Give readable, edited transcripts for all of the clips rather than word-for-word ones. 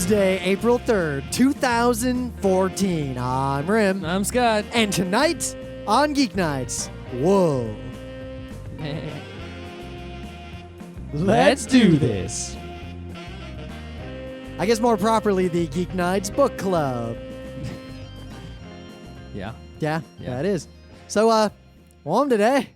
Wednesday, April 3rd, 2014. I'm Rim. I'm Scott. And tonight on Geek Nights, whoa. Let's do this. I guess more properly, the GeekNights Book Club. Yeah. Yeah, it is. So, warm today.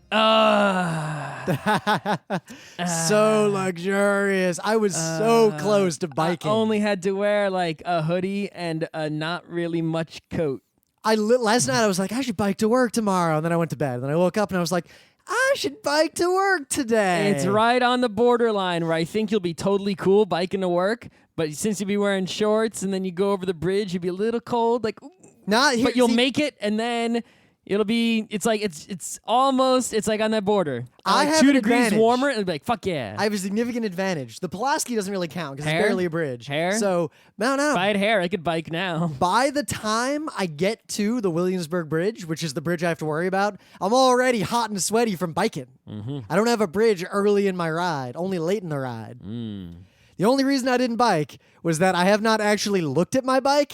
So luxurious. I was so close to biking. I only had to wear like a hoodie and a not really much coat. Last night I was like, I should bike to work tomorrow. And then I went to bed. And then I woke up and I was like, I should bike to work today. It's right on the borderline where I think you'll be totally cool biking to work, but since you'll be wearing shorts and then you go over the bridge, you'll be a little cold, like, but you'll make it, and then it'll be, it's like on that border. I like have 2 an degrees advantage. warmer, and it'll be like, fuck yeah. I have a significant advantage. The Pulaski doesn't really count because it's Hair? barely a bridge. Hair? So, no. If I had hair, I could bike now. By the time I get to the Williamsburg Bridge, which is the bridge I have to worry about, I'm already hot and sweaty from biking. Mm-hmm. I don't have a bridge early in my ride, only late in the ride. The only reason I didn't bike was that I have not actually looked at my bike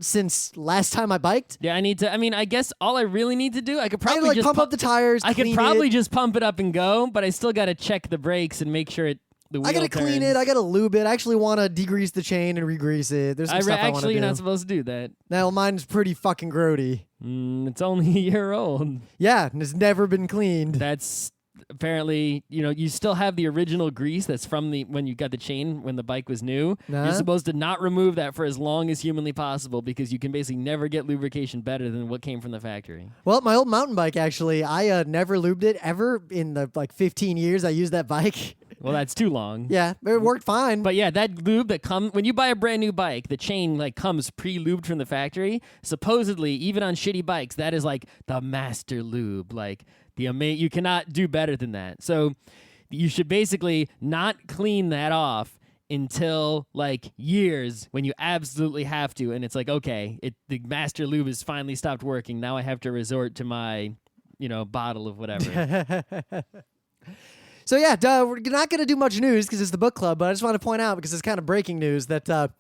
since last time I biked. Yeah, I guess all I really need to do, I could I had probably to just pump up the tires. I could clean probably it. just pump it up and go, but I still got to check the brakes and make sure the wheel I gotta clean turns. it. I gotta lube it. I actually want to degrease the chain and regrease it. There's some stuff I want to Actually, do. you're not supposed to do that. Now mine's pretty fucking grody. It's only a year old. Yeah, and it's never been cleaned. That's apparently, you still have the original grease that's from when you got the chain when the bike was new. Nah. You're supposed to not remove that for as long as humanly possible because you can basically never get lubrication better than what came from the factory. Well, my old mountain bike, actually, I never lubed it ever in the 15 years I used that bike. Well, that's too long. Yeah, it worked fine. But yeah, that lube that comes when you buy a brand new bike, the chain comes pre-lubed from the factory. Supposedly, even on shitty bikes, that is like the master lube. You cannot do better than that. So you should basically not clean that off until years when you absolutely have to. And it's like, okay, the master lube has finally stopped working. Now I have to resort to my, bottle of whatever. So yeah, we're not going to do much news because it's the book club, but I just want to point out, because it's kind of breaking news, that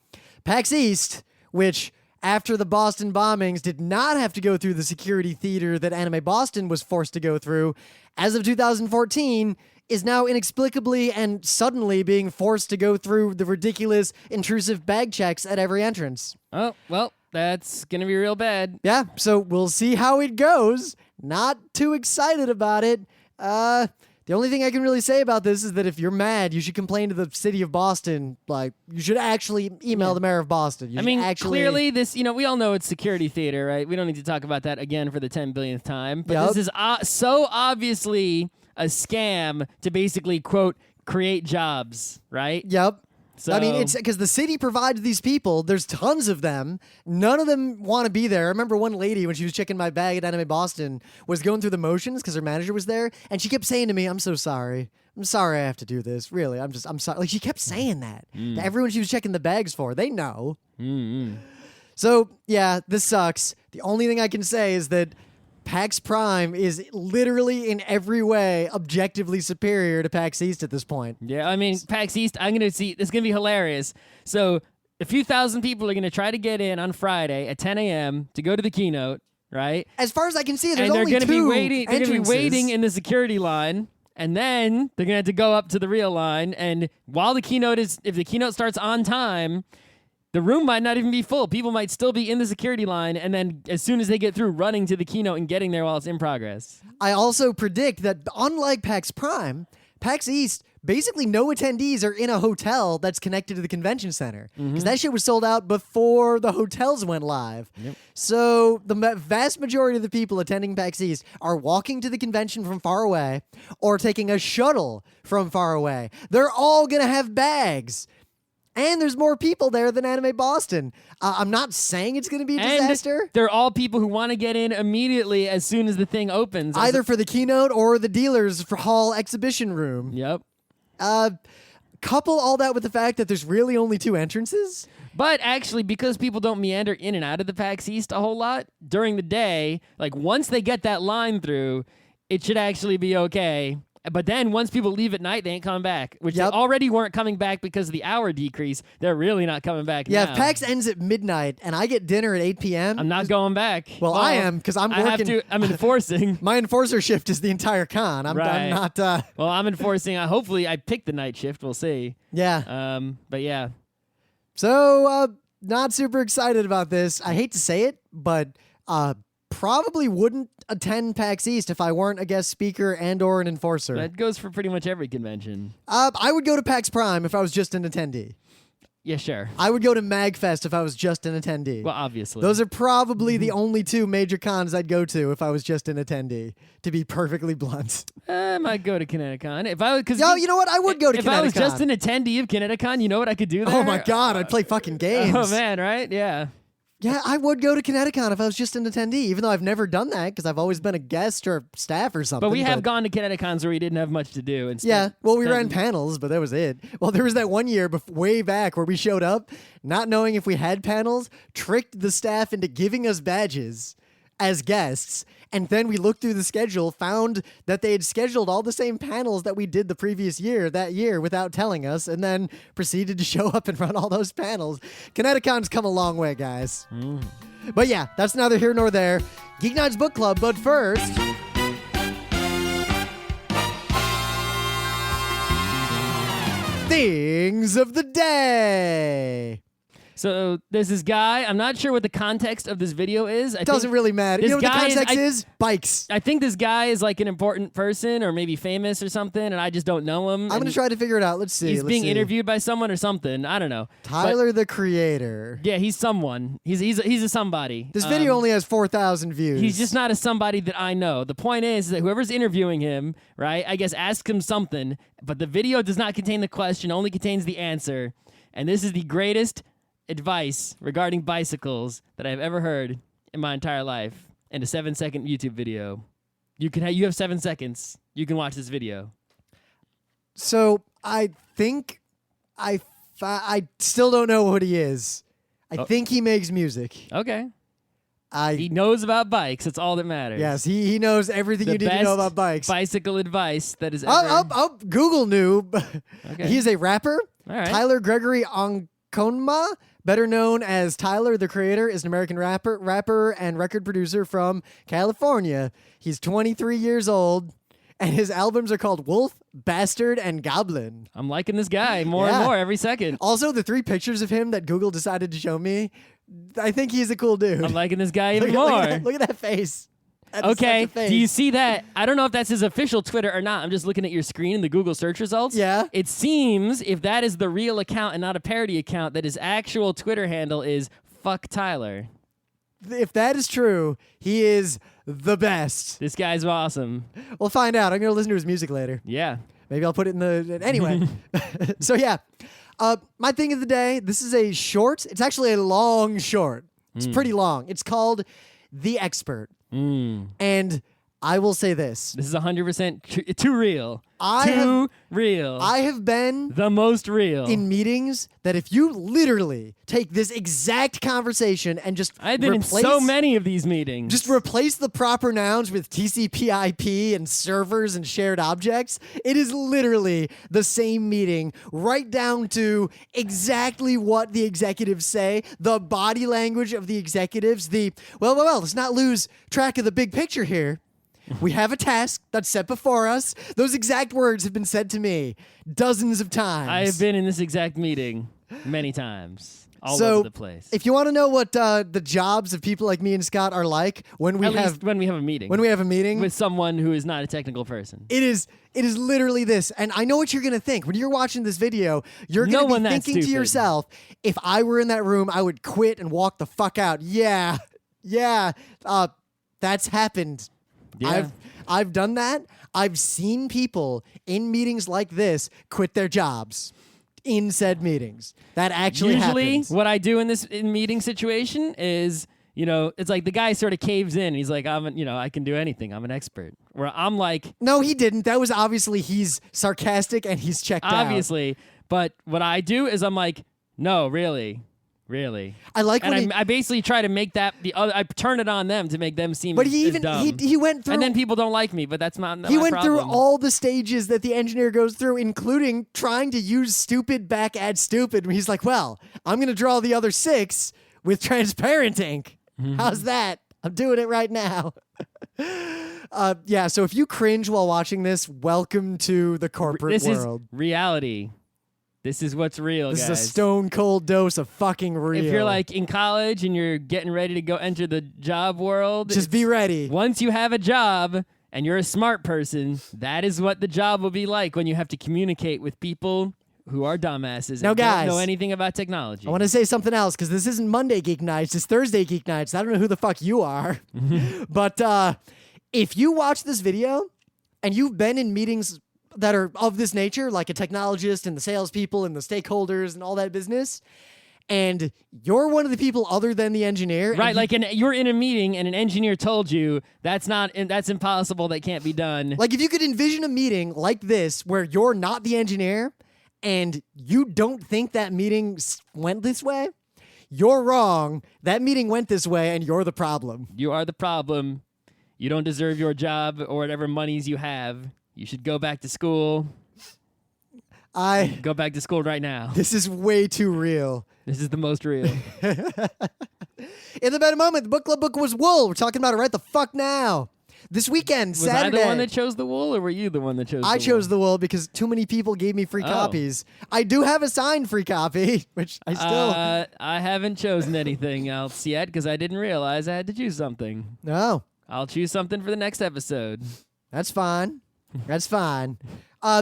PAX East, which after the Boston bombings did not have to go through the security theater that Anime Boston was forced to go through, as of 2014, is now inexplicably and suddenly being forced to go through the ridiculous, intrusive bag checks at every entrance. Oh, well, that's going to be real bad. Yeah, so we'll see how it goes. Not too excited about it. The only thing I can really say about this is that if you're mad, you should complain to the city of Boston. You should actually email the mayor of Boston. Clearly this, we all know it's security theater, right? We don't need to talk about that again for the 10 billionth time. But this is so obviously a scam to basically, quote, create jobs, right? Yep. So, it's because the city provides these people. There's tons of them. None of them want to be there. I remember one lady, when she was checking my bag at Anime Boston, was going through the motions because her manager was there, and she kept saying to me, I'm so sorry. I'm sorry I have to do this. Really, I'm sorry. She kept saying that to everyone she was checking the bags for. They know. So, yeah, this sucks. The only thing I can say is that PAX Prime is literally in every way objectively superior to PAX East at this point. Yeah, PAX East, it's going to be hilarious. So a few thousand people are going to try to get in on Friday at 10 a.m. to go to the keynote, right? As far as I can see, there's and only they're two They're going to be waiting entrances. in the security line, and then they're going to have to go up to the real line. And while if the keynote starts on time, the room might not even be full. People might still be in the security line, and then as soon as they get through, running to the keynote and getting there while it's in progress. I also predict that, unlike PAX Prime, PAX East, basically no attendees are in a hotel that's connected to the convention center. Because that shit was sold out before the hotels went live. Yep. So the vast majority of the people attending PAX East are walking to the convention from far away or taking a shuttle from far away. They're all going to have bags. And there's more people there than Anime Boston. I'm not saying it's going to be a disaster. And they're all people who want to get in immediately as soon as the thing opens. Either for the keynote or the dealers for hall exhibition room. Yep. Couple all that with the fact that there's really only two entrances. But actually, because people don't meander in and out of the PAX East a whole lot during the day, once they get that line through, it should actually be okay. But then once people leave at night, they ain't coming back, which Yep. they already weren't coming back because of the hour decrease. They're really not coming back Yeah, now. if PAX ends at midnight and I get dinner at 8 p.m., I'm not going back. Well, I am, because I'm I have working. to. I'm enforcing. My enforcer shift is the entire con. I'm Right. not. Well, I'm enforcing. Hopefully, I pick the night shift. We'll see. Yeah. But yeah. So, not super excited about this. I hate to say it, but probably wouldn't attend PAX East if I weren't a guest speaker and/or an enforcer. That goes for pretty much every convention. I would go to PAX Prime if I was just an attendee. Yeah, sure. I would go to MagFest if I was just an attendee. Well, obviously. Those are probably the only two major cons I'd go to if I was just an attendee, to be perfectly blunt. I might go to Kineticon if I was. Yo, you know what? I would go to if Kineticon. I was just an attendee of Kineticon, you know what I could do there? Oh my god, I'd play fucking games. Oh man, right? Yeah. Yeah, I would go to Kineticon if I was just an attendee, even though I've never done that because I've always been a guest or staff or something. But we have gone to Kineticons where we didn't have much to do. And Yeah, well, we ran spent- panels, but that was it. Well, there was that one year way back where we showed up, not knowing if we had panels, tricked the staff into giving us badges as guests, and then we looked through the schedule, found that they had scheduled all the same panels that we did the previous year, that year, without telling us, and then proceeded to show up and run all those panels. Kineticon's come a long way, guys. But yeah, that's neither here nor there. GeekNights Book Club, but first... Things of the day. So there's this guy. I'm not sure what the context of this video is. Doesn't really matter. You this know what the guy is- context is? Bikes. I think this guy is like an important person or maybe famous or something, and I just don't know him. I'm going to try to figure it out. Let's see. He's Let's being see. interviewed by someone or something. I don't know. Tyler, the creator. Yeah, he's someone. He's a somebody. This video only has 4,000 views. He's just not a somebody that I know. The point is that whoever's interviewing him, right, I guess ask him something, but the video does not contain the question, only contains the answer. And this is the greatest advice regarding bicycles that I've ever heard in my entire life in a 7-second YouTube video. You have 7 seconds. You can watch this video. So I think I still don't know what he is. I think he makes music. Okay. He knows about bikes. That's all that matters. Yes, he knows everything The you need to know best about bikes. bicycle advice that is ever. Google knew. Okay. He is a rapper. All right. Tyler Gregory Onkonma, better known as Tyler, the creator, is an American rapper and record producer from California. He's 23 years old, and his albums are called Wolf, Bastard, and Goblin. I'm liking this guy more and Yeah. more every second. Also, the 3 pictures of him that Google decided to show me, I think he's a cool dude. I'm liking this guy even Look more. at that face. That is Okay, such a face. do you see that? I don't know if that's his official Twitter or not. I'm just looking at your screen in the Google search results. Yeah. It seems if that is the real account and not a parody account, that his actual Twitter handle is fuck Tyler. If that is true, he is the best. This guy's awesome. We'll find out. I'm going to listen to his music later. Yeah. Maybe I'll put it in the... Anyway. So, yeah. My thing of the day, this is a short. It's actually a long short. It's pretty long. It's called The Expert. And I will say this. This is 100% too real. I real. I have been the most real. in meetings that if you literally take this exact conversation and just I've been in so many of these meetings. Just replace the proper nouns with TCP/IP and servers and shared objects. It is literally the same meeting, right down to exactly what the executives say, the body language of the executives, well, let's not lose track of the big picture here. We have a task that's set before us. Those exact words have been said to me dozens of times. I have been in this exact meeting many times. All so over the place. If you want to know what the jobs of people like me and Scott are like when we At least when we have a meeting. when we have a meeting with someone who is not a technical person. it is literally this. And I know what you're gonna think when you're watching this video. You're No gonna one be that thinking to stupid. yourself, if I were in that room, I would quit and walk the fuck out. Yeah. That's happened. Yeah. I've done that. I've seen people in meetings like this quit their jobs in said meetings. That actually Usually, happens. what I do in this meeting situation is, it's like the guy sort of caves in. And he's like, I can do anything. I'm an expert. Where I'm like, No, he didn't. That was obviously he's sarcastic and he's checked out. obviously. But what I do is I'm like, no, really. Really? I like when and I basically try to make that the other. I turn it on them to make them seem. But as dumb. he went through. And then people don't like me, but that's not. He my went through problem. all the stages that the engineer goes through, including trying to use stupid back add stupid. And he's like, well, I'm going to draw the other 6 with transparent ink. How's that? I'm doing it right now. Yeah, so if you cringe while watching this, welcome to the corporate world. This is reality. This is what's real, This guys. is a stone cold dose of fucking real. If you're like in college and you're getting ready to go enter the job world, just be ready. Once you have a job and you're a smart person, that is what the job will be like when you have to communicate with people who are dumbasses Now, and guys, don't know anything about technology. I want to say something else because this isn't Monday Geek Nights, it's Thursday Geek Nights. I don't know who the fuck you are. But if you watch this video and you've been in meetings that are of this nature, like a technologist and the salespeople and the stakeholders and all that business, and you're one of the people other than the engineer. Right, you're in a meeting and an engineer told you that's impossible, that can't be done. Like if you could envision a meeting like this where you're not the engineer and you don't think that meeting went this way, you're wrong. That meeting went this way and you're the problem. You are the problem. You don't deserve your job or whatever monies you have. You should go back to school. Go back to school right now. This is way too real. This is the most real. In the better moment, the book club book was Wool. We're talking about it right the fuck now. This weekend, Was Saturday. I the one that chose the wool, or were you the one that chose the wool? I chose the Wool because too many people gave me free copies. I do have a signed free copy, which I still... I haven't chosen anything else yet because I didn't realize I had to choose something. No. I'll choose something for the next episode. That's fine. That's fine.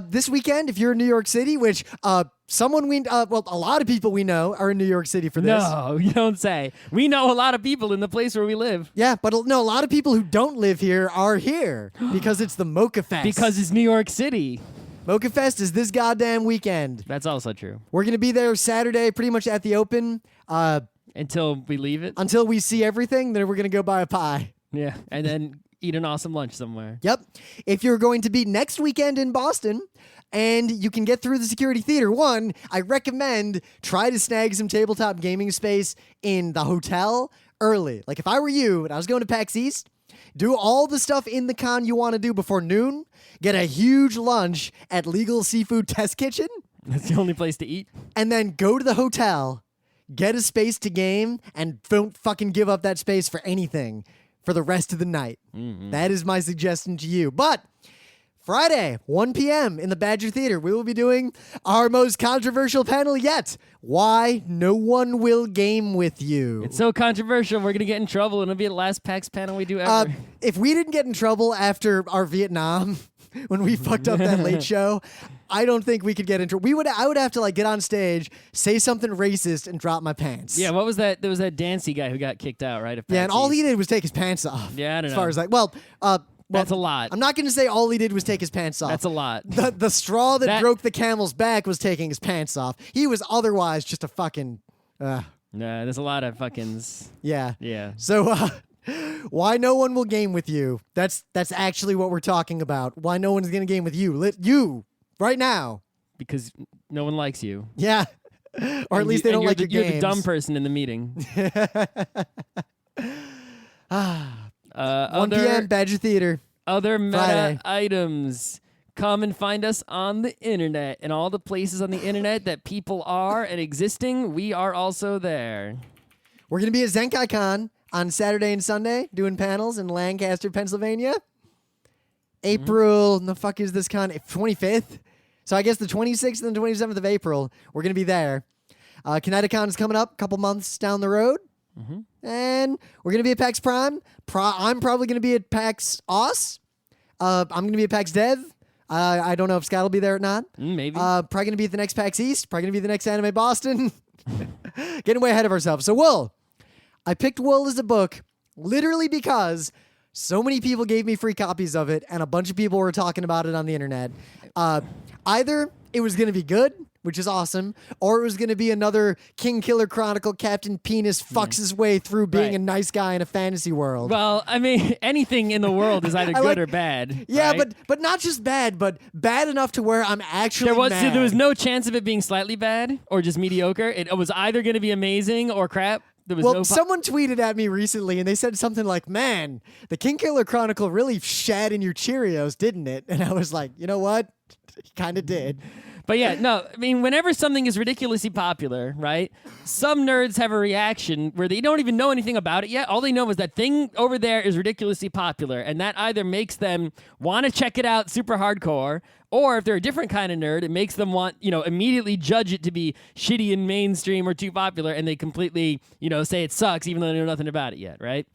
This weekend, if you're in New York City, which a lot of people we know are in New York City for this. No, you don't say. We know a lot of people in the place where we live. Yeah, but no, a lot of people who don't live here are here because it's the Mocha Fest. Because it's New York City. Mocha Fest is this goddamn weekend. That's also true. We're going to be there Saturday, pretty much at the open. Until we leave it? Until we see everything, then we're going to go buy a pie. Yeah, and then eat an awesome lunch somewhere. Yep. If you're going to be next weekend in Boston and you can get through the security theater, one, I recommend try to snag some tabletop gaming space in the hotel early. Like if I were you and I was going to PAX East, do all the stuff in the con you want to do before noon, get a huge lunch at Legal Seafood Test Kitchen. That's the only place to eat. And then go to the hotel, get a space to game, and don't fucking give up that space for anything for the rest of the night. Mm-hmm. That is my suggestion to you. But Friday, 1 p.m. in the Badger Theater, we will be doing our most controversial panel yet. Why no one will game with you. It's so controversial, we're going to get in trouble, and it'll be the last PAX panel we do ever. If we didn't get in trouble after our Vietnam, when we fucked up that late show, I don't think we could get in trouble. I would have to get on stage, say something racist, and drop my pants. Yeah, what was that? There was that Dancy guy who got kicked out, right? Yeah, and all he did was take his pants off. Yeah, I don't know. As far as that's a lot. I'm not going to say all he did was take his pants off. That's a lot. The straw that broke the camel's back was taking his pants off. He was otherwise just a fucking... Nah, there's a lot of fuckings. Yeah. Yeah. So, why no one will game with you? That's actually what we're talking about. Why no one's going to game with you? You, right now. Because no one likes you. Yeah. Or at least they don't like your You're games. the dumb person in the meeting. 1 p.m. Badger Theater. Other meta Friday. items. Come and find us on the internet. And all the places on the internet that people are and existing, we are also there. We're going to be at ZenkaiCon on Saturday and Sunday doing panels in Lancaster, Pennsylvania. April, the fuck is this con? 25th? So I guess the 26th and the 27th of April, we're going to be there. Kineticon is coming up a couple months down the road. Mm-hmm. And we're going to be at PAX Prime. I'm probably going to be at PAX Aus. I'm going to be at PAX Dev. I don't know if Scott will be there or not. Maybe. Probably going to be at the next PAX East. Probably going to be the next Anime Boston. Getting way ahead of ourselves. So Wool. I picked Wool as a book literally because so many people gave me free copies of it and a bunch of people were talking about it on the internet. Either it was going to be good, which is awesome, or it was going to be another King Killer Chronicle. Captain Penis fucks his way through being a nice guy in a fantasy world. Well, I mean, anything in the world is either good or bad. Yeah, right? but not just bad, but bad enough to where I'm actually mad. There was no chance of it being slightly bad or just mediocre. It was either going to be amazing or crap. There was someone tweeted at me recently, and they said something like, "Man, the King Killer Chronicle really shat in your Cheerios, didn't it?" And I was like, you know what? It kind of did. But yeah, no, I mean, whenever something is ridiculously popular, right, some nerds have a reaction where they don't even know anything about it yet. All they know is that thing over there is ridiculously popular, and that either makes them want to check it out super hardcore, or if they're a different kind of nerd, it makes them want, immediately judge it to be shitty and mainstream or too popular, and they completely, say it sucks even though they know nothing about it yet, right?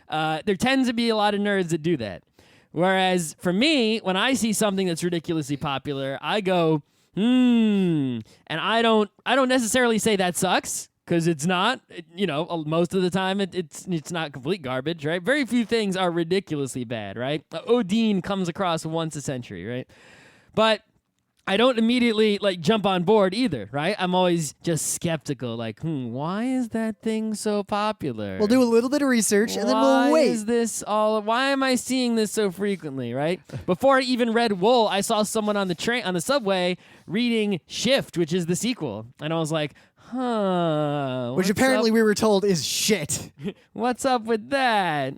There tends to be a lot of nerds that do that. Whereas for me, when I see something that's ridiculously popular, I go, and I don't necessarily say that sucks, because it's not. Most of the time it's not complete garbage, right? Very few things are ridiculously bad, right? Odin comes across once a century, right? But I don't immediately jump on board either, right? I'm always just skeptical, why is that thing so popular? We'll do a little bit of research and then we'll wait. Why am I seeing this so frequently, right? Before I even read Wool, I saw someone on the subway reading Shift, which is the sequel. And I was like, which apparently we were told is shit. What's up with that?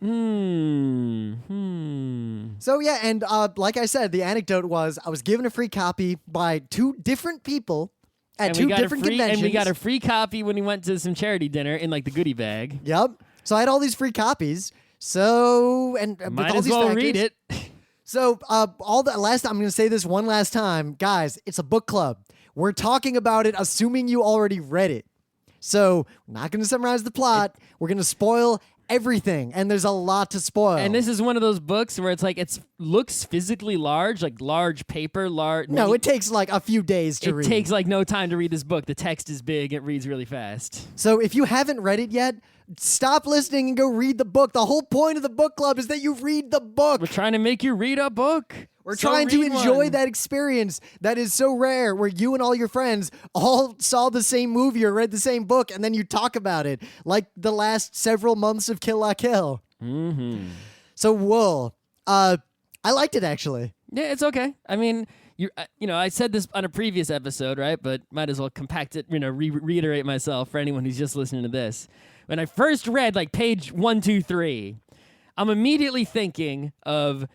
So yeah, and like I said, the anecdote was I was given a free copy by two different people at two different conventions. And we got a free copy when we went to some charity dinner in the goodie bag. Yep. So I had all these free copies. So might as well read it. So I'm going to say this one last time, guys. It's a book club. We're talking about it, assuming you already read it. So we're not going to summarize the plot. We're going to spoil everything, and there's a lot to spoil. And this is one of those books where it's it looks physically large, large paper, large. No, it takes a few days to read. It takes no time to read this book. The text is big. It reads really fast. So if you haven't read it yet, stop listening and go read the book. The whole point of the book club is that you read the book. We're trying to make you read a book. We're trying to enjoy that experience that is so rare where you and all your friends all saw the same movie or read the same book and then you talk about it like the last several months of Kill La Kill. Mm-hmm. So, Wool, I liked it actually. Yeah, it's okay. I mean, I said this on a previous episode, right? But might as well compact it, reiterate myself for anyone who's just listening to this. When I first read page 1, 2, 3, I'm immediately thinking of,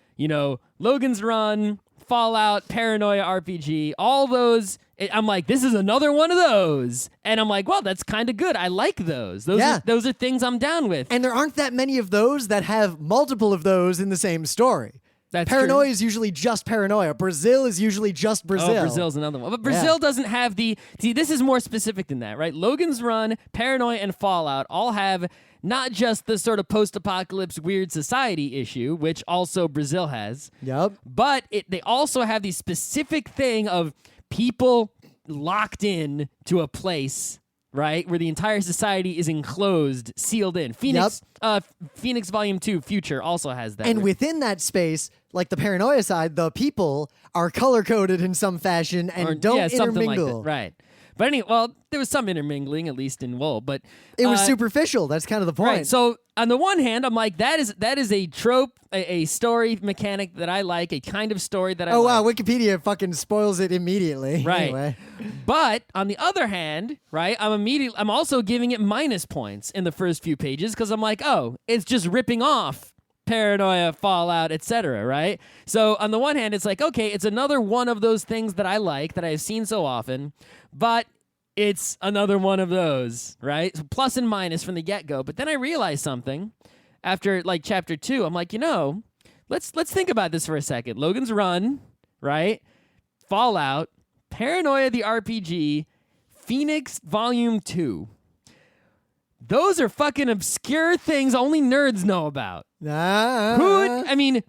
Logan's Run, Fallout, Paranoia RPG, all those. I'm like, this is another one of those. And I'm like, well, that's kind of good. I like those. Those are things I'm down with. And there aren't that many of those that have multiple of those in the same story. That's Paranoia true. is usually just Paranoia. Brazil is usually just Brazil. Oh, Brazil's another one. But Brazil doesn't have See, this is more specific than that, right? Logan's Run, Paranoia, and Fallout all have not just the sort of post-apocalypse weird society issue, which also Brazil has. Yep. But they also have the specific thing of people locked in to a place, right, where the entire society is enclosed, sealed in. Phoenix Volume 2, Future, also has that. And within that space, like the Paranoia side, the people are color-coded in some fashion and don't intermingle. Something like that. Right. But anyway, there was some intermingling, at least in Wool, but it was superficial. That's kind of the point. Right. So on the one hand, I'm like, that is a trope, a story mechanic that I like, a kind of story that I like. Wow, Wikipedia fucking spoils it immediately. Right. Anyway. But on the other hand, right, I'm also giving it minus points in the first few pages because I'm like, oh, it's just ripping off Paranoia, Fallout, etc., right? So on the one hand, it's like, okay, it's another one of those things that I like, that I've seen so often, but it's another one of those, right? So plus and minus from the get-go. But then I realized something after chapter 2. I'm like, let's think about this for a second. Logan's Run, right? Fallout, Paranoia the RPG, Phoenix Volume 2. Those are fucking obscure things only nerds know about.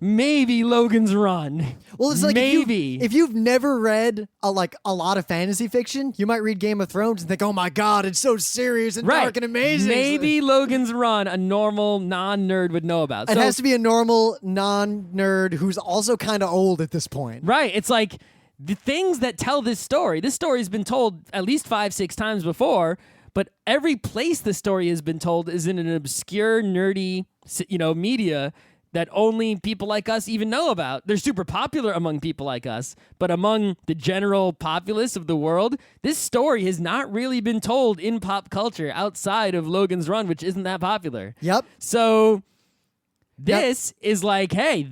Maybe Logan's Run. Well, it's like maybe if you've never read a lot of fantasy fiction, you might read Game of Thrones and think, "Oh my god, it's so serious and dark and amazing." Maybe Logan's Run, a normal non-nerd would know about. It has to be a normal non-nerd who's also kind of old at this point. Right. It's like the things that tell this story's been told at least 5-6 times before, but every place the story has been told is in an obscure, nerdy, media that only people like us even know about. They're super popular among people like us, but among the general populace of the world, this story has not really been told in pop culture outside of Logan's Run, which isn't that popular. Yep. So this is like, hey,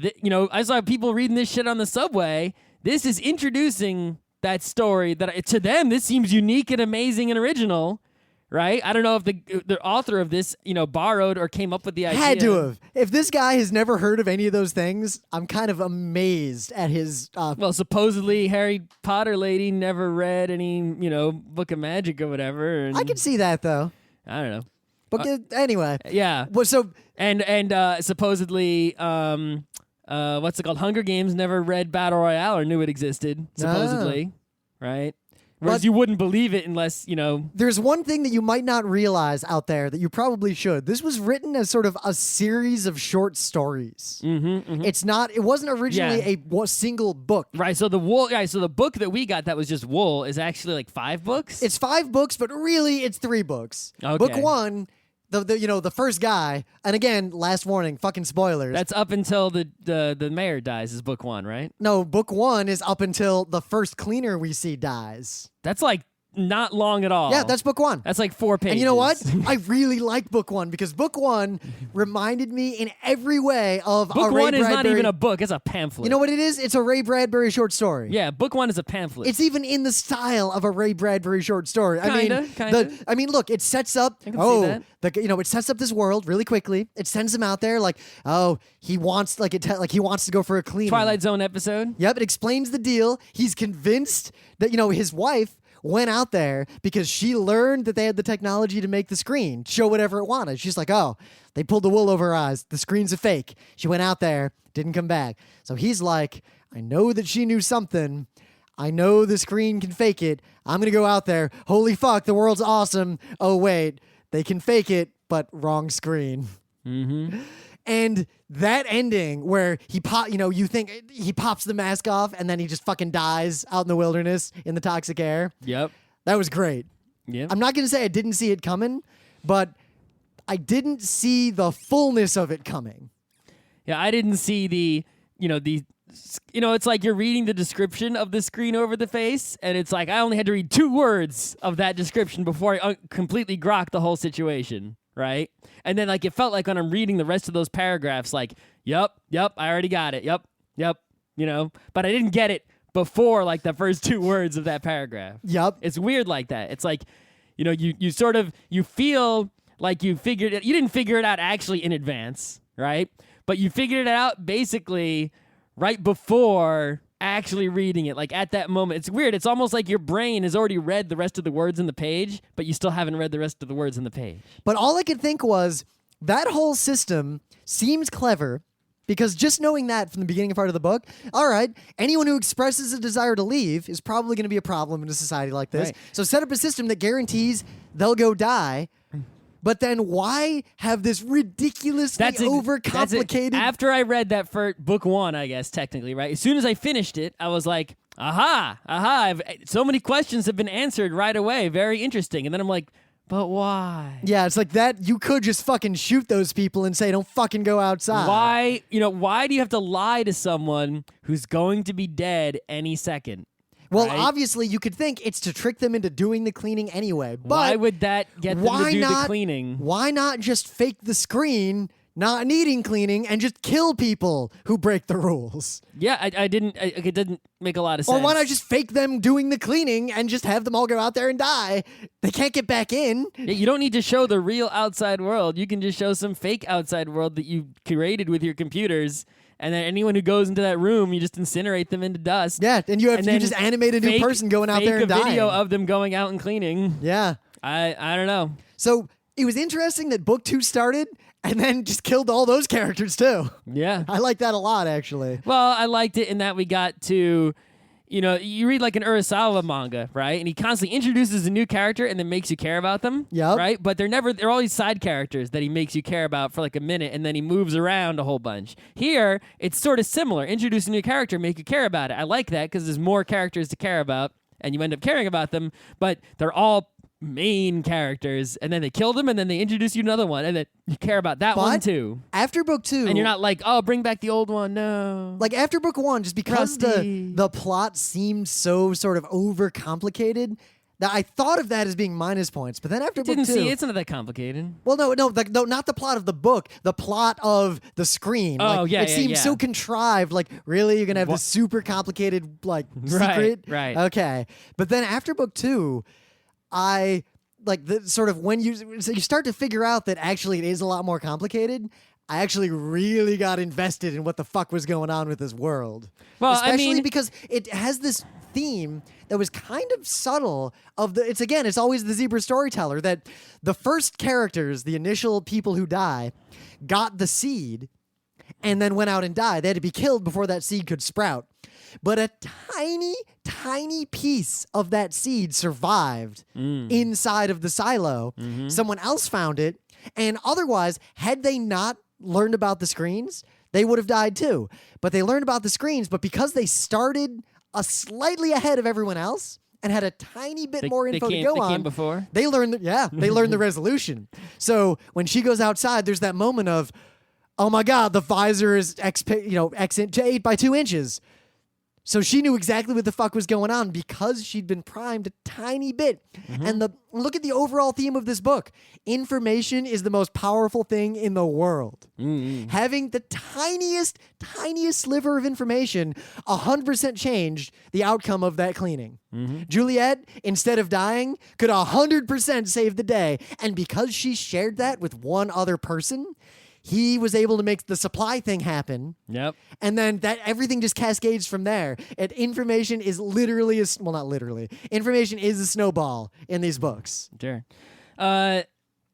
I saw people reading this shit on the subway. This is introducing that story that to them, this seems unique and amazing and original. Right? I don't know if the author of this, borrowed or came up with the idea. Had to have. If this guy has never heard of any of those things, I'm kind of amazed at his... Well, supposedly Harry Potter lady never read any, Book of Magic or whatever. And I can see that, though. I don't know. But anyway. Yeah. Well, so... And supposedly, what's it called? Hunger Games never read Battle Royale or knew it existed, supposedly. Right? Whereas you wouldn't believe it unless, There's one thing that you might not realize out there that you probably should. This was written as sort of a series of short stories. It wasn't originally a single book. Right, so the book that we got that was just Wool is actually like 5 books? It's 5 books, but really it's 3 books. Okay. Book 1... The first guy, and again, last warning, fucking spoilers. That's up until the mayor dies is book 1, right? No, book 1 is up until the first cleaner we see dies. That's like not long at all. Yeah, that's book 1. That's like 4 pages. And you know what? I really liked book 1 because book 1 reminded me in every way of book a Ray 1 is Bradbury. not even a book, it's a pamphlet. You know what it is? It's a Ray Bradbury short story. Yeah, book 1 is a pamphlet. It's even in the style of a Ray Bradbury short story. Kinda. I mean, look, it sets up. I can see that. It sets up this world really quickly. It sends him out there like, he wants he wants to go for a cleaning. Twilight Zone episode. Yep, it explains the deal. He's convinced that his wife went out there because she learned that they had the technology to make the screen show whatever it wanted. She's like, they pulled the wool over her eyes. The screen's a fake. She went out there, didn't come back. So he's like, I know that she knew something. I know the screen can fake it. I'm going to go out there. Holy fuck, the world's awesome. Oh, wait, they can fake it, but wrong screen. Mm-hmm. And that ending where you think he pops the mask off and then he just fucking dies out in the wilderness in the toxic air. Yep. That was great. Yep. I'm not going to say I didn't see it coming, but I didn't see the fullness of it coming. Yeah, I didn't see it's like you're reading the description of the screen over the face, and it's like I only had to read 2 words of that description before I completely grokked the whole situation. Right? And then it felt like when I'm reading the rest of those paragraphs, like, yep, I already got it. Yep, but I didn't get it before the first 2 words of that paragraph. Yep. It's weird like that. It's like, you feel like you figured it. You didn't figure it out actually in advance, right? But you figured it out basically right before actually reading it, at that moment. It's weird. It's almost like your brain has already read the rest of the words in the page, but you still haven't read the rest of the words in the page. But all I could think was that whole system seems clever because just knowing that from the beginning part of the book, all right, anyone who expresses a desire to leave is probably going to be a problem in a society like this. Right. So set up a system that guarantees they'll go die. But then why have this ridiculously overcomplicated... After I read that for book 1, I guess, technically, right? As soon as I finished it, I was like, aha, so many questions have been answered right away. Very interesting. And then I'm like, but why? Yeah, it's like that. You could just fucking shoot those people and say, don't fucking go outside. Why do you have to lie to someone who's going to be dead any second? Well, right? Obviously, you could think it's to trick them into doing the cleaning anyway. But why would that get them to do the cleaning? Why not just fake the screen not needing cleaning and just kill people who break the rules? Yeah, it didn't make a lot of sense. Or why not just fake them doing the cleaning and just have them all go out there and die? They can't get back in. Yeah, you don't need to show the real outside world. You can just show some fake outside world that you created with your computers. And then anyone who goes into that room, you just incinerate them into dust. Yeah, and you just animate a new person going out there and dying. Fake a video of them going out and cleaning. Yeah. I don't know. So it was interesting that book 2 started and then just killed all those characters too. Yeah. I like that a lot, actually. Well, I liked it in that we got to, you read like an Urasawa manga, right? And he constantly introduces a new character and then makes you care about them, Yep. right? But they're always side characters that he makes you care about for like a minute, and then he moves around a whole bunch. Here, it's sort of similar. Introduce a new character, make you care about it. I like that because there's more characters to care about, and you end up caring about them, but they're all main characters, and then they kill them, and then they introduce you another one, and then you care about that one too. After book 2, and you're not like, oh, bring back the old one, no. like after book 1, just because Rusty. the plot seemed so sort of overcomplicated, that I thought of that as being minus points. But then after book 2, It's not that complicated. well, no, not the plot of the book, the plot of the screen. Oh, like, yeah, it yeah, seems yeah. so contrived. Like, really, you're gonna have this super complicated like secret? Right. Okay, but then after book 2, I like the sort of when you start to figure out that actually it is a lot more complicated. I actually really got invested in what the fuck was going on with this world. Well, especially because it has this theme that was kind of subtle it's always the zebra storyteller, that the first characters, the initial people who die, got the seed and then went out and died. They had to be killed before that seed could sprout. But a tiny, tiny piece of that seed survived inside of the silo. Mm-hmm. Someone else found it, and otherwise, had they not learned about the screens, they would have died too. But they learned about the screens, but because they started slightly ahead of everyone else and had a tiny bit more info to go they on, came before? they learned they learned the resolution. So when she goes outside, there's that moment of, oh my God, the visor is X to 8 by 2 inches. So she knew exactly what the fuck was going on because she'd been primed a tiny bit. And look at the overall theme of this book. Information is the most powerful thing in the world. Having the tiniest sliver of information 100% changed the outcome of that cleaning. Juliet, instead of dying, could 100% save the day. And because she shared that with one other person, he was able to make the supply thing happen. Yep. And then that everything just cascades from there. And information is literally not literally. Information is a snowball in these books. Sure.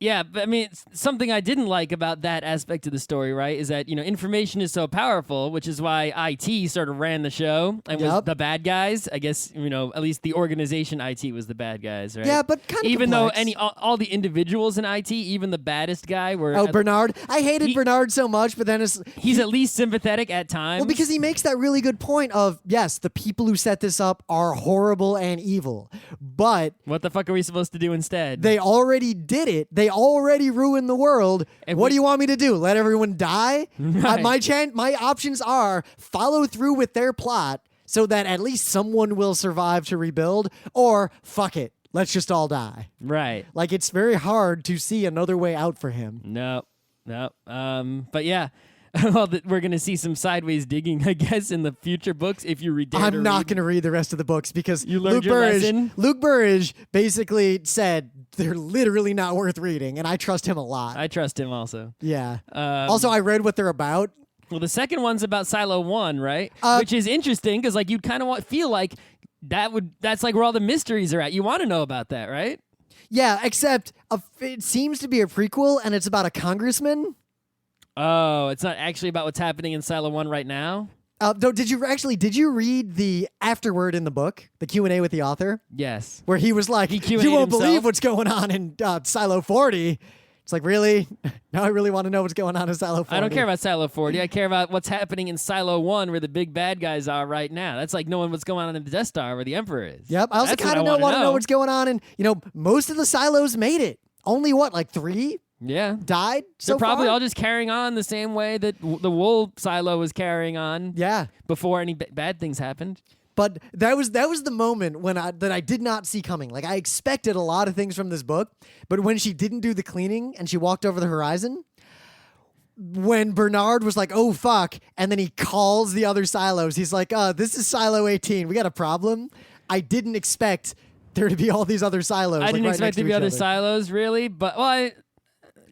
Yeah, but I mean, something I didn't like about that aspect of the story, right, is that, information is so powerful, which is why IT sort of ran the show and was the bad guys. I guess, at least the organization IT was the bad guys, right? Yeah, but kind of even complex. though all the individuals in IT, even the baddest guy were... Bernard. I hated Bernard so much, but then he's at least sympathetic at times. Well, because he makes that really good point of, yes, the people who set this up are horrible and evil, but... what the fuck are we supposed to do instead? They already did it. They already ruined the world. And what do you want me to do? Let everyone die? Right. My options are follow through with their plot so that at least someone will survive to rebuild, or fuck it. Let's just all die. Right. Like, it's very hard to see another way out for him. No. But yeah. Well, we're going to see some sideways digging, I guess, in the future books if you read. I'm not going to read the rest of the books because You learned your lesson? Luke Burridge basically said they're literally not worth reading, and I trust him a lot. I trust him also. Yeah. Also, I read what they're about. Well, the second one's about Silo 1, right? Which is interesting because, like, you'd kind of feel like that's like where all the mysteries are at. You want to know about that, right? Yeah, except it seems to be a prequel, and it's about a congressman. Oh, it's not actually about what's happening in Silo 1 right now? Did you read the afterword in the book, the Q&A with the author? Yes. Where he was like, He Q&A'd you won't believe himself? what's going on in Silo 40. It's like, really? Now I really want to know what's going on in Silo 40. I don't care about Silo 40. I care about what's happening in Silo 1 where the big bad guys are right now. That's like knowing what's going on in the Death Star where the Emperor is. Yep. I also That's what kind of I want to know know what's going on. And, most of the silos made it. Only what, like 3 Yeah. died so They're probably far? all just carrying on the same way that the wool silo was carrying on Yeah. before any bad things happened. But that was the moment that I did not see coming. Like, I expected a lot of things from this book, but when she didn't do the cleaning and she walked over the horizon, when Bernard was like, oh, fuck, and then he calls the other silos, he's like, this is Silo 18. We got a problem. I didn't expect there to be all these other silos. I didn't right expect next there to be each other other. silos, really, but I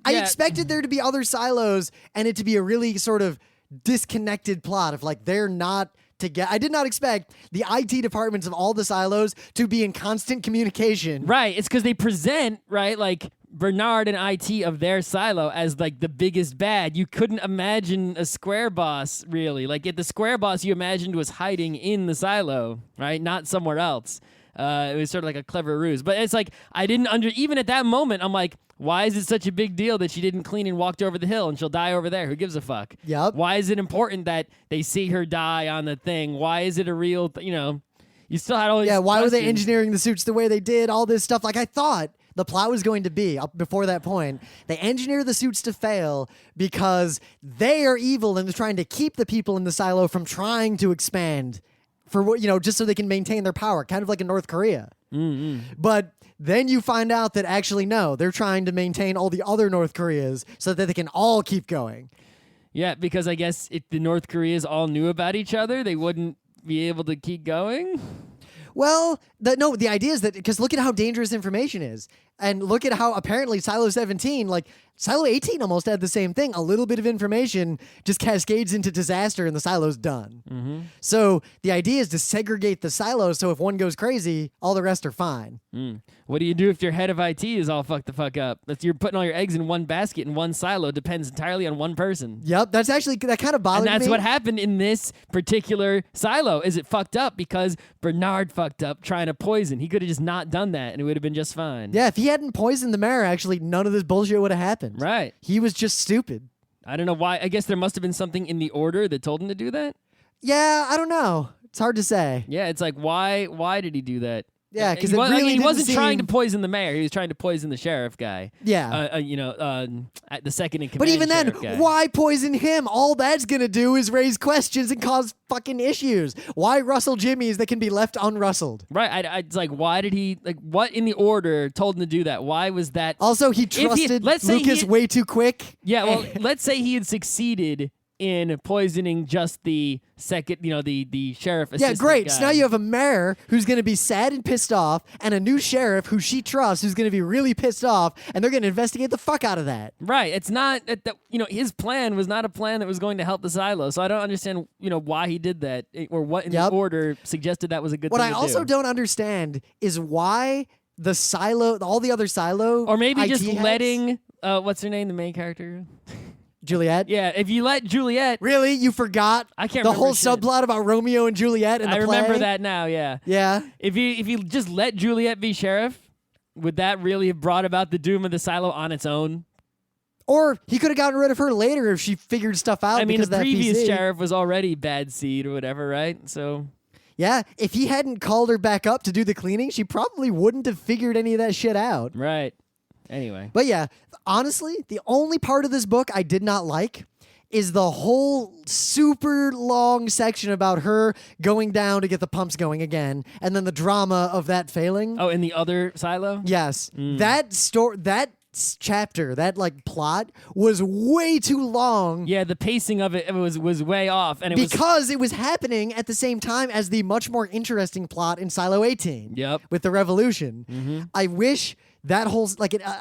yeah. expected there to be other silos and it to be a really sort of disconnected plot of like they're not I did not expect the IT departments of all the silos to be in constant communication. Right. It's because they present, right, like Bernard and IT of their silo as like the biggest bad. You couldn't imagine a square boss, really. Like the square boss you imagined was hiding in the silo, right? Not somewhere else. It was sort of like a clever ruse. But it's like, even at that moment, I'm like, why is it such a big deal that she didn't clean and walked over the hill and she'll die over there? Who gives a fuck? Yep. Why is it important that they see her die on the thing? Why is it a real, you still had all these why were they questions. engineering the suits the way they did? All this stuff. Like, I thought the plot was going to be, up before that point, they engineer the suits to fail because they are evil and they're trying to keep the people in the silo from trying to expand for what, just so they can maintain their power, kind of like in North Korea. Mm-hmm. But then you find out that actually, no, they're trying to maintain all the other North Koreas so that they can all keep going. Yeah, because I guess if the North Koreas all knew about each other, they wouldn't be able to keep going. Well, the idea is that, because look at how dangerous information is. And look at how apparently Silo 17, like Silo 18 almost had the same thing. A little bit of information just cascades into disaster and the silo's done. Mm-hmm. So the idea is to segregate the silos so if one goes crazy, all the rest are fine. What do you do if your head of IT is all fucked the fuck up? If you're putting all your eggs in one basket and one silo depends entirely on one person. Yep, that kind of bothered me. And that's what happened in this particular silo, is it fucked up because Bernard fucked up trying to poison. He could have just not done that and it would have been just fine. Yeah, if he hadn't poisoned the mayor, actually, none of this bullshit would have happened. Right. He was just stupid. I don't know why. I guess there must have been something in the order that told him to do that. Yeah, I don't know. It's hard to say. Yeah, it's like, why did he do that? Yeah, because he wasn't trying to poison the mayor. He was trying to poison the sheriff guy. Yeah. The second in command. But even then, sheriff guy. why poison him? All that's going to do is raise questions and cause fucking issues. Why rustle jimmies that can be left unrustled? Right. It's like, why did he, like, what in the order told him to do that? Why was that? Also, he trusted Lucas way too quick. Yeah, well, let's say he had succeeded in poisoning just the second, the sheriff assistant great. guy. So now you have a mayor who's going to be sad and pissed off, and a new sheriff who she trusts who's going to be really pissed off, and they're going to investigate the fuck out of that. Right. It's not that his plan was not a plan that was going to help the silo. So I don't understand why he did that, or what in the order suggested that was a good What thing I to also do. don't understand is why the silo, all the other silo, or maybe IT just heads, letting what's her name, the main character. Juliet. Yeah, if you let Juliet. Really? You forgot I can't the remember whole shit. subplot about Romeo and Juliet in the I play? remember that now, yeah. Yeah. If you just let Juliet be sheriff, would that really have brought about the doom of the silo on its own? Or he could have gotten rid of her later if she figured stuff out. I mean, because the of that previous PC. sheriff was already bad seed or whatever, right? So Yeah, if he hadn't called her back up to do the cleaning, she probably wouldn't have figured any of that shit out. right. Anyway. But yeah, honestly, the only part of this book I did not like is the whole super long section about her going down to get the pumps going again, and then the drama of that failing. Oh, in the other silo? Yes, that chapter, that like plot was way too long. Yeah, the pacing of it was way off, and Because it was happening at the same time as the much more interesting plot in Silo 18. Yep. With the revolution. I wish that whole,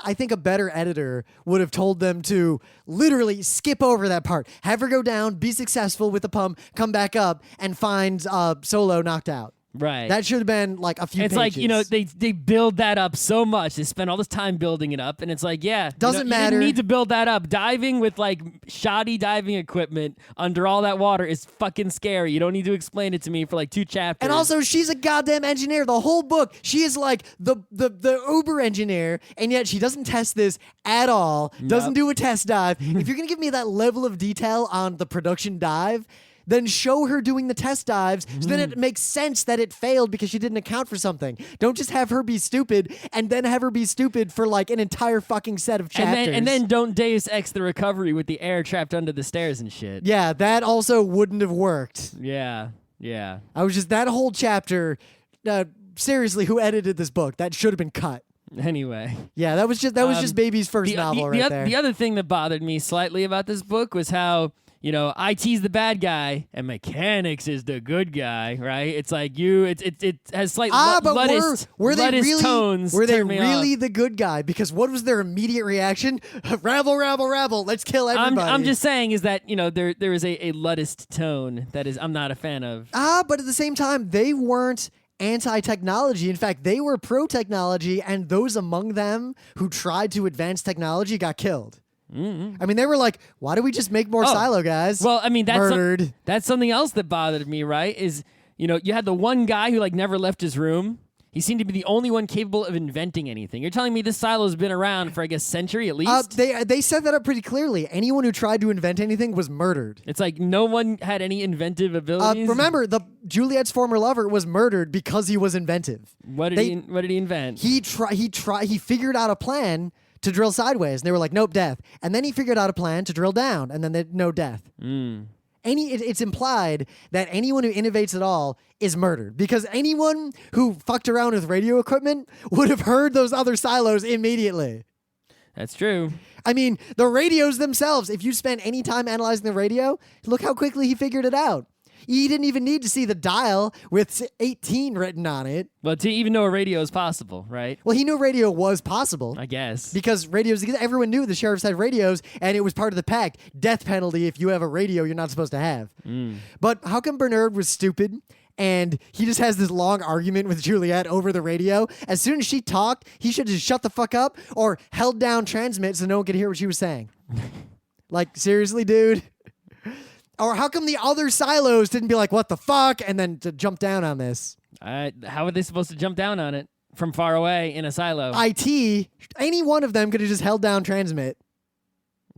I think a better editor would have told them to literally skip over that part. Have her go down, be successful with the pump, come back up, and find Solo knocked out. Right. That should have been like a few It's pages. like, they build that up so much. They spend all this time building it up, and it's like, yeah. Doesn't you matter. didn't need to build that up. Diving with, like, shoddy diving equipment under all that water is fucking scary. You don't need to explain it to me for, like, 2 chapters. And also, she's a goddamn engineer. The whole book, she is like the Uber engineer, and yet she doesn't test this at all, doesn't do a test dive. If you're going to give me that level of detail on the production dive, then show her doing the test dives, so then it makes sense that it failed because she didn't account for something. Don't just have her be stupid, and then have her be stupid for like an entire fucking set of chapters. And then don't Deus Ex the recovery with the air trapped under the stairs and shit. Yeah, that also wouldn't have worked. Yeah. I was just, that whole chapter, seriously, who edited this book? That should have been cut. Anyway. Yeah, that was just Baby's first novel right there. The other thing that bothered me slightly about this book was how IT's the bad guy and mechanics is the good guy, right? It's like it has slight but were they lettuce really tones. were they turn me really off. the good guy? Because what was their immediate reaction? Rabble, rabble, rabble! Let's kill everybody. I'm just saying is that there is a luddist tone that is I'm not a fan of. But at the same time, they weren't anti-technology. In fact, they were pro-technology, and those among them who tried to advance technology got killed. I mean, they were like, why do we just make more silo guys? Well, I mean, murdered. That's something else that bothered me, right? Is, you had the one guy who never left his room. He seemed to be the only one capable of inventing anything. You're telling me this silo's been around for, I guess, century at least? They set that up pretty clearly. Anyone who tried to invent anything was murdered. It's like no one had any inventive abilities. Remember, Juliet's former lover was murdered because he was inventive. What did he invent? He figured out a plan to drill sideways, and they were like, nope, death. And then he figured out a plan to drill down, and then no death. It's implied that anyone who innovates at all is murdered, because anyone who fucked around with radio equipment would have heard those other silos immediately. That's true. I mean, the radios themselves, if you spend any time analyzing the radio, look how quickly he figured it out. He didn't even need to see the dial with 18 written on it. Well, to even know a radio is possible, right? Well, he knew radio was possible. I guess. Because everyone knew the sheriffs had radios, and it was part of the pact. Death penalty if you have a radio you're not supposed to have. But how come Bernard was stupid, and he just has this long argument with Juliet over the radio? As soon as she talked, he should just shut the fuck up or held down transmit so no one could hear what she was saying. Like, seriously, dude? Or how come the other silos didn't be like, what the fuck, and then to jump down on this? How are they supposed to jump down on it from far away in a silo? IT, any one of them could have just held down transmit.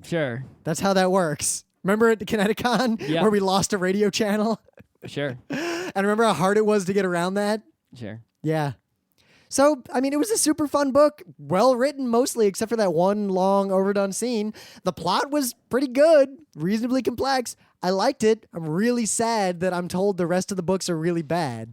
Sure. That's how that works. Remember at Kineticon Yeah. where we lost a radio channel? Sure. And remember how hard it was to get around that? Sure. Yeah. So, I mean, it was a super fun book, well written mostly, except for that one long overdone scene. The plot was pretty good, reasonably complex. I liked it. I'm really sad that I'm told the rest of the books are really bad.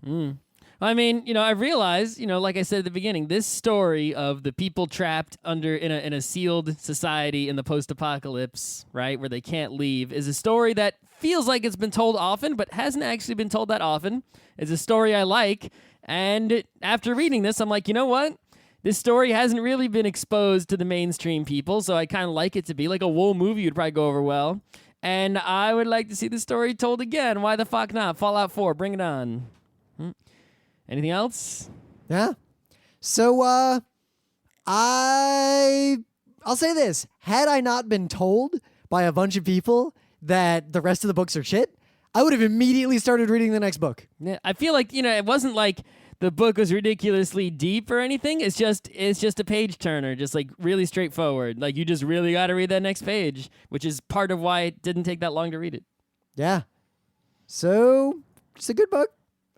I mean, I realize, like I said at the beginning, this story of the people trapped in a sealed society in the post-apocalypse, right, where they can't leave, is a story that feels like it's been told often, but hasn't actually been told that often. It's a story I like, and after reading this, I'm like, you know what? This story hasn't really been exposed to the mainstream people, so I kind of like it to be like a Wool movie would probably go over well. And I would like to see the story told again. Why the fuck not? Fallout 4, bring it on. Anything else? Yeah. So, I'll say this. Had I not been told by a bunch of people that the rest of the books are shit, I would have immediately started reading the next book. Yeah, I feel like, it wasn't like the book was ridiculously deep or anything. It's just a page turner, just like really straightforward. Like you just really got to read that next page, which is part of why it didn't take that long to read it. Yeah. So, it's a good book.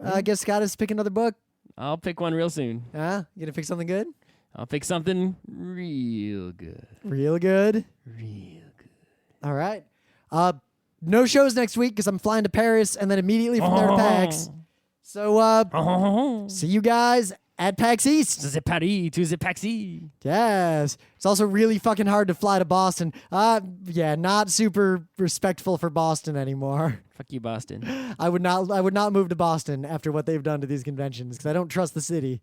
I guess Scott has to pick another book. I'll pick one real soon. You gonna pick something good? I'll pick something real good. Real good? Real good. All right. No shows next week because I'm flying to Paris and then immediately from there to PAX. So, see you guys at PAX East. C'est Paris to the PAX East. Yes. It's also really fucking hard to fly to Boston. Yeah, not super respectful for Boston anymore. Fuck you, Boston. I would not move to Boston after what they've done to these conventions because I don't trust the city.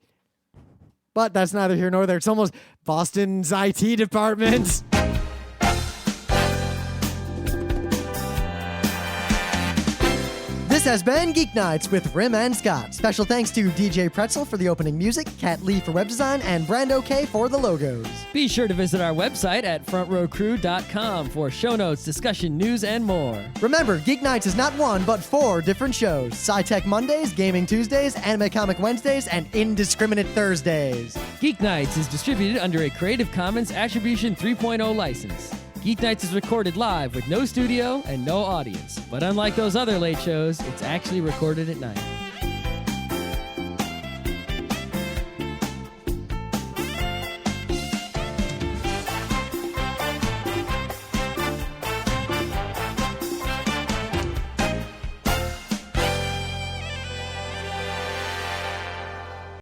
But that's neither here nor there. It's almost Boston's IT department. This has been Geek Nights with Rim and Scott. Special thanks to DJ Pretzel for the opening music, Kat Lee for web design, and Brando K for the logos. Be sure to visit our website at frontrowcrew.com for show notes, discussion, news, and more. Remember, Geek Nights is not one, but 4 different shows. Sci-Tech Mondays, Gaming Tuesdays, Anime Comic Wednesdays, and Indiscriminate Thursdays. Geek Nights is distributed under a Creative Commons Attribution 3.0 license. Geek Nights is recorded live with no studio and no audience. But unlike those other late shows, it's actually recorded at night.